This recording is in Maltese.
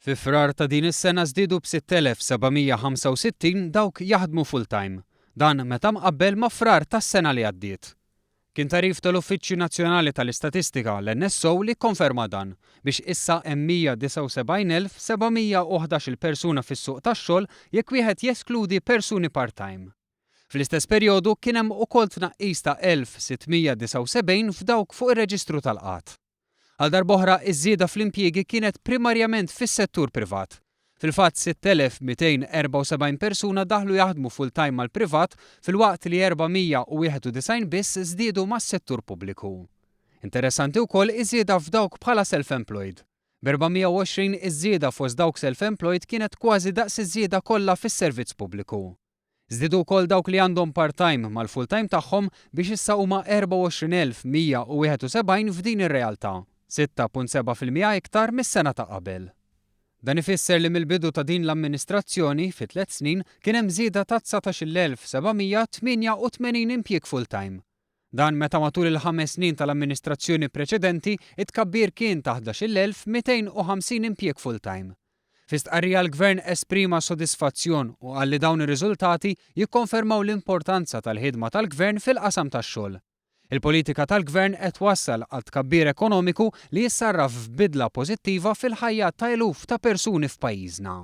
Fi frar ta' din is-sena żdiedu b'6,765 dawk jaħdmu full-time. Dan meta mqabbel ma' frar tas-sena li għaddiet. Kien tarif tal-Uffiċċju Nazzjonali tal-Istatistika l-NSO li kkonferma dan biex issa hemm 179,711 persuna fis-suq tax-xogħol jekk wieħed jeskludi persuni part-time. Fl-istess perjodu kien hemm ukoll tnaqqis ta' 1,679 f'dawk fuq ir-reġistru tal-qatt. Għal darb'oħra iż-żieda fl-impjiegi kienet primarjament fis-settur privat. Fil-fatt 6,274 persuna daħlu jaħdmu full-time mal-privat filwaqt li 491 biss żdiedu mas-settur pubbliku. Interessanti wkoll iż-żieda f'dawk bħala self-employed. B'420 iż-żieda fost dawk self-employed kienet kważi daqs iż-żieda kollha fis-servizz pubbliku. Żdiedu wkoll dawk li għandhom part-time mal-full-time tagħhom biex issa huma 24,171 f'din ir-realtà, 6.7% iktar mis-sena ta' qabel. Dan ifisser li mill-bidu ta' din l-amministrazzjoni fi 3 snin kien hemm żieda ta' 19,788 impjieg full-time. Dan meta matul il-5 snin tal-amministrazzjoni preċedenti it-tkabbir kien ta' 11,250 impjieg full-time. Fi stqarrija l-Gvern esprima sodisfazzjon u qal li dawn ir-riżultati jikkonfermaw l-importanza tal-ħidma tal-Gvern fil-qasam tax-xogħol. Il-politika tal-Gvern qed twassal għal tkabbir ekonomiku li jissarraf f'bidla pożittiva fil-ħajja ta' eluf ta' persuni f'pajjiżna.